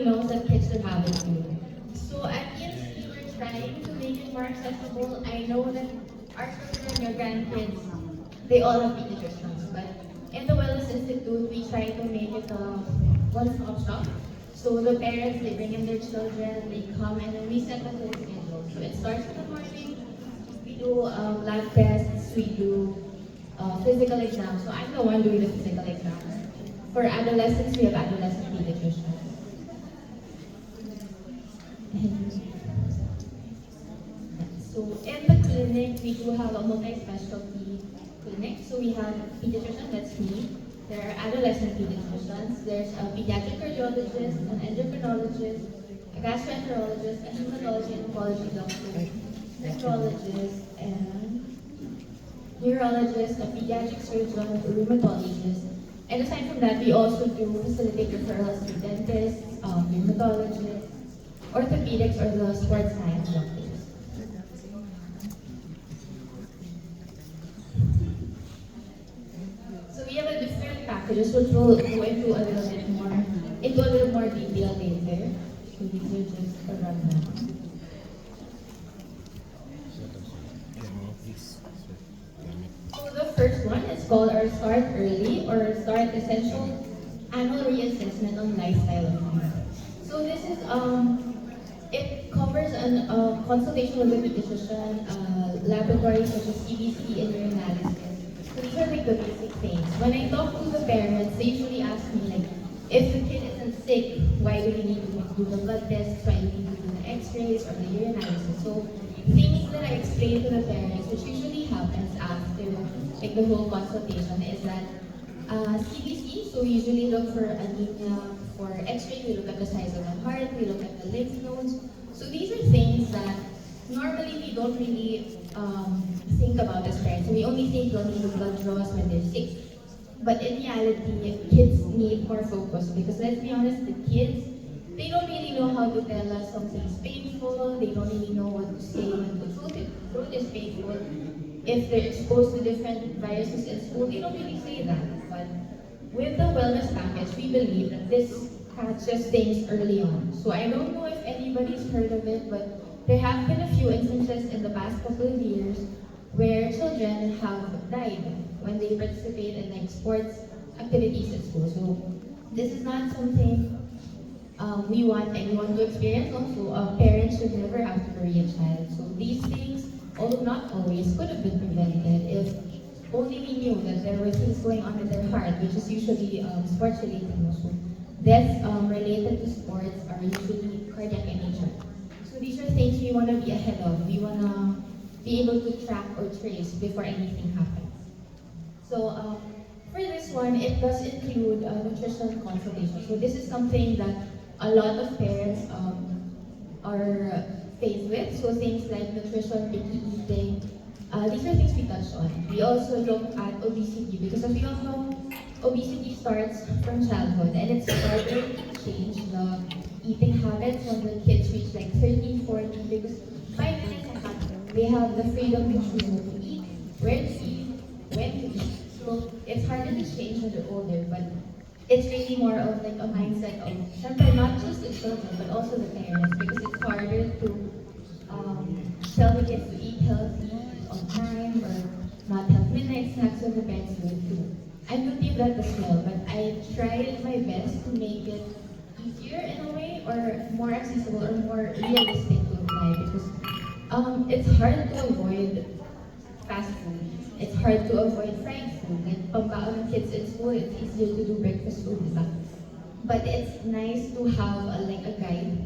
everybody knows that kids should have it too. So at ENC, we're trying to make it more accessible. I know that our children, your grandkids, they all have pediatricians, but in the Wellness Institute, we try to make it a one-stop shop. So the parents, they bring in their children, they come, and then we set the whole schedule. So it starts in the morning, we do lab tests, we do physical exams. So I'm the one doing the physical exams. For adolescents, we have adolescent pediatricians. So in the clinic, we do have a multi-specialty clinic. So we have pediatrician, that's me. There are adolescent pediatricians. There's a pediatric cardiologist, an endocrinologist, a gastroenterologist, a hematology and oncology doctor, nephrologist, and neurologist, a pediatric surgeon, a rheumatologist. And aside from that, we also do facilitate referrals to dentists, rheumatologists, orthopedics, or the sports science doctors. So we have a different packages which we'll go into a little more detail later. So these are just a rundown. So the first one is called our Start Early or Start Essential Annual Reassessment on Lifestyle of Youth. So this is it covers a consultation with the pediatrician, laboratories such as CBC and urinalysis. So these are like the basic things. When I talk to the parents, they usually ask me like, if the kid isn't sick, why do we need to do the blood tests? Why do we need to do the X-rays or the urinalysis? So things that I explain to the parents, which usually happens after like the whole consultation, is that CBC. So we usually look for anemia. For X-ray, we look at the size of the heart. We look at the lymph nodes. So these are things that normally we don't really think about as parents. We only think they'll need blood draws when they're sick. But in reality, kids need more focus because let's be honest, the kids, they don't really know how to tell us something's painful. They don't really know what to say when the throat is painful. If they're exposed to different viruses in school, they don't really say that. But with the wellness package, we believe that this catches things early on. So I don't know if anybody's heard of it, but there have been a few instances in the past couple of years where children have died when they participate in like sports activities at school. So this is not something we want anyone to experience. Also, parents should never have to bury a child. So these things, although not always, could have been prevented if only we knew that there were things going on in their heart, which is usually sports related also. Deaths related to sports are usually cardiac in nature. So these are things we want to be ahead of. We want to be able to track or trace before anything happens. So for this one, it does include nutrition consultation. So this is something that a lot of parents are faced with. So things like nutrition, picky eating, these are things we touch on. We also look at obesity because as we all know, obesity starts from childhood and it's harder to change the eating habits when the kids reach like 13, 14 because by then they have the freedom to choose what to eat, where to eat, when to eat. So it's harder to change when they're older, but it's really more of like a mindset of, syempre, not just the children, but also the parents because it's harder to tell the kids to eat healthy on time or not have midnight snacks when the parents do it too. I'm guilty of that as well, but I tried my best to make it easier in a way or more accessible or more realistic to apply because it's hard to avoid fast food. It's hard to avoid fried food. Like pambaon ng kids in school, it's easier to do breakfast food, diba? But it's nice to have like a guide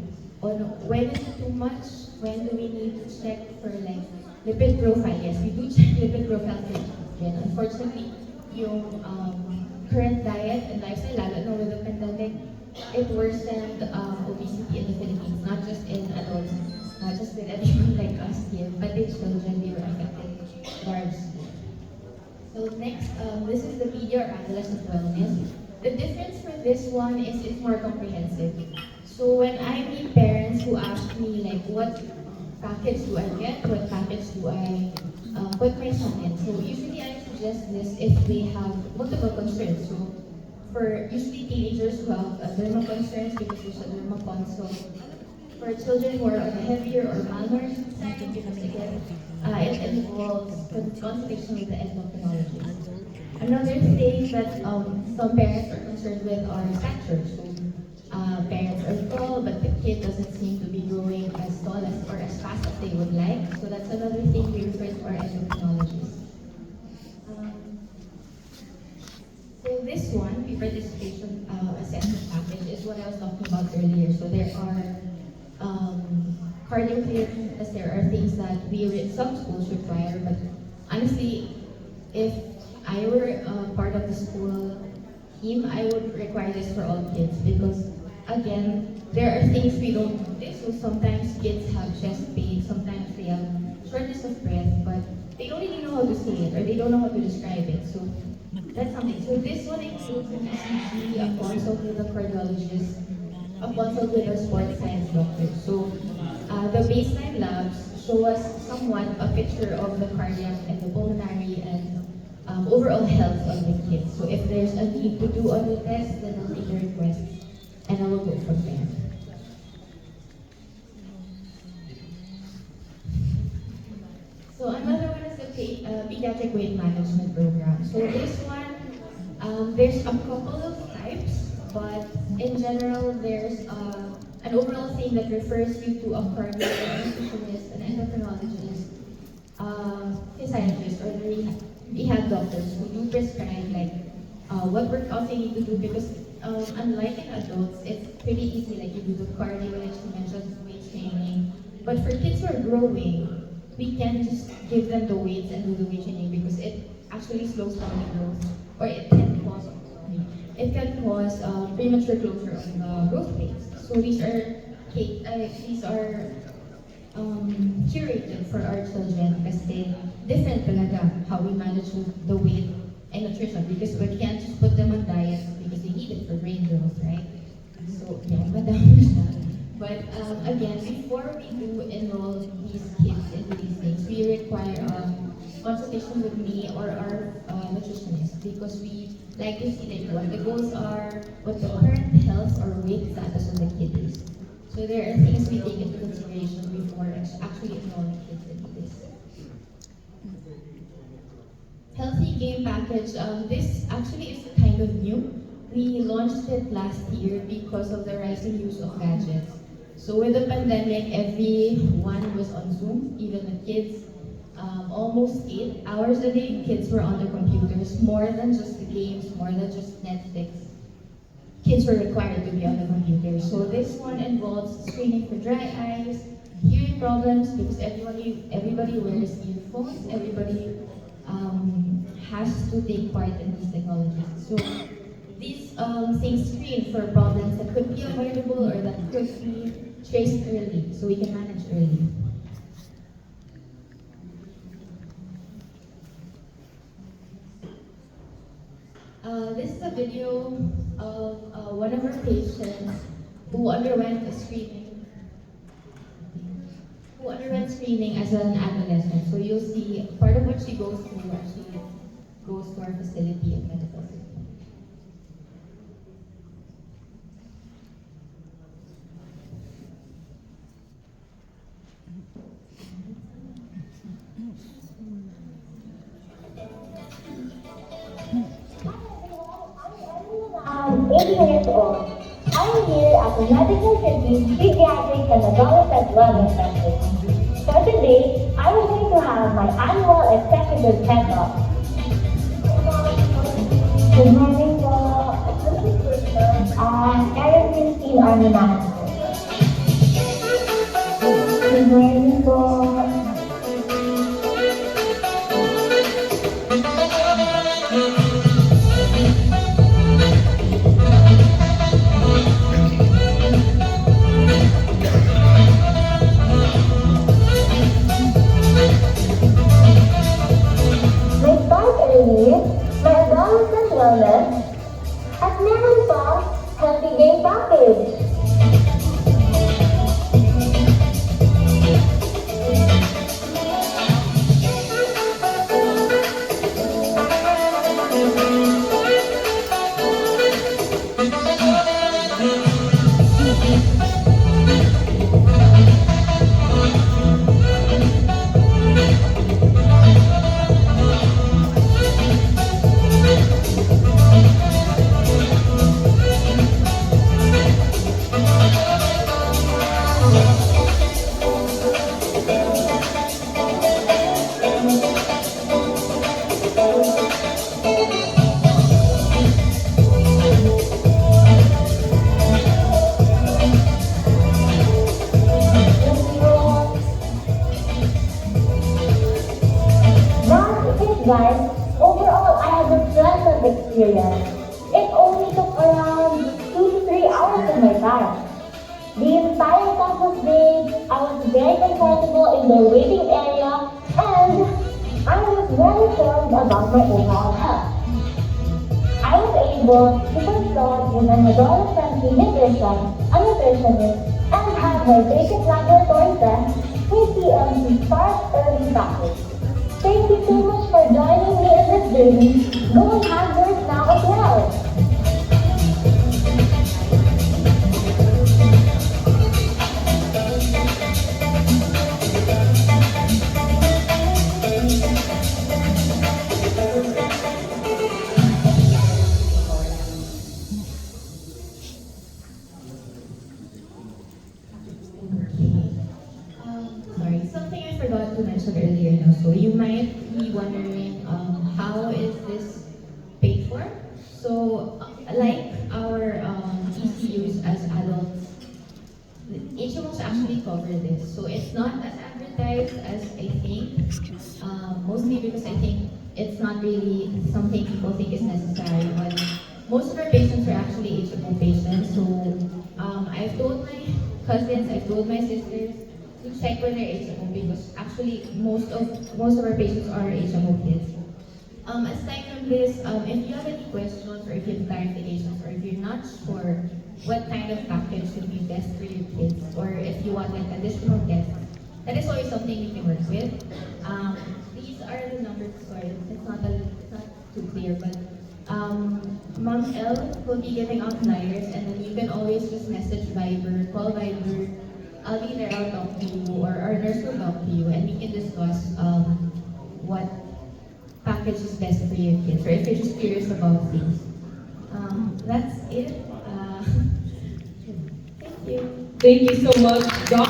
on when is it too much, when do we need to check for like lipid profile. Yes, we do check lipid profile for children. Unfortunately, yung current diet and lifestyle, lalo na with the pandemic, it worsened obesity in the Philippines, not just in adults, not just with everyone like us here, but in children, they were affected largely. So next, this is the pedia or adolescent wellness. The difference for this one is it's more comprehensive. So when I meet parents who ask me like, what package do I get? What package do I put my son in? So usually I suggest this if they have multiple concerns. So for usually teenagers who have derma concerns because there's a derma consult. For children who are on the heavier or malnourished side, because again, it involves consultation with the endocrinologist. Another thing that some parents are concerned with are stature. So parents are tall, but the kid doesn't seem to be growing as tall as or as fast as they would like. So that's another thing we refer to our endocrinologist. So this one, pre-registration assessment package, is what I was talking about earlier. So there are cardio clearance, there are things that some schools require, but honestly, if I were part of the school team, I would require this for all kids because, again, there are things we don't notice. So sometimes kids have chest pain, sometimes they have shortness of breath, but they don't really know how to say it or they don't know how to describe it. So that's something. So this one includes an ECG, a consult with a cardiologist, a consult with a sports science doctor. So the baseline labs show us somewhat a picture of the cardiac and the pulmonary and overall health of the kids. So if there's a need to do other tests, then I'll take the requests and I will go from there. So another one is the pediatric weight management program. So this one, there's a couple of types, but in general, there's an overall thing that refers you to a cardiac nutritionist, an endocrinologist, physiatrist, or the rehab doctors who do prescribe like what workouts they need to do because unlike in adults, it's pretty easy. Like you do the cardio, like you mentioned, weight training. But for kids who are growing, we can just give them the weights and do the weight training because it actually slows down the growth, or it can cause premature closure of the growth plates. So these are curated for our children kasi different talaga how we manage the weight and nutrition because we can't just put them on diet because they need it for brain growth, right? So yeah, madami siya. But again, before we do enroll these kids into these things, we require consultation with me or our nutritionist because we like to see like what the goals are, what the current health or weight status of the kid is. So there are things we take into consideration before actually enrolling kids into this. Healthy game package. This actually is kind of new. We launched it last year because of the rising use of gadgets. So with the pandemic, everyone was on Zoom, even the kids. Almost 8 hours a day, kids were on their computers, more than just the games, more than just Netflix. Kids were required to be on the computer. So this one involves screening for dry eyes, hearing problems, because everybody wears earphones, everybody has to take part in these technologies. So these things screen for problems that could be avoidable or that could be traced early, so we can manage early. This is a video of one of our patients who underwent screening as an adolescent. So you'll see part of what she goes through actually goes to our facility and medical system. I'm 80 years old. I'm here at the Medical City Pediatric and Adolescent Wellness Center. For today, I'm going to have my annual executive checkup. Good morning po. Karen Christine Army Manager. Good morning po. My adolescent wellness at meron pa healthy game package. experience. It only took around 2 to 3 hours of my time. The entire campus day, I was very comfortable in the waiting area and I was very informed about my overall health. I was able to consult with an adolescent pediatrician, a nutritionist, and have my basic laboratory test 3 p.m. to start early practice. Thank you so much for joining me in this journey. Go and have yours now as well. Sorry, something I forgot to mention earlier now. So you might be wondering, how is this paid for? So, like our ECUs as adults, the HMOs actually cover this. So it's not as advertised as I think, mostly because I think it's not really something people think is necessary. But most of our patients are actually HMO patients. So I've told my cousins, I've told my sisters to check when they're HMO because actually most of our patients are HMO kids. Aside from this, if you have any questions or if you have clarifications or if you're not sure what kind of package would be best for your kids or if you want like additional tests, that is always something you can work with. These are the numbers, sorry, it's not too clear, but Mom L will be giving out flyers and then you can always just message Viber, call Viber. I'll be there, I'll talk to you, or our nurse will talk to you, and we can discuss what package is best for your kids, or if you're just curious about things. That's it. Thank you. Thank you so much, Doc.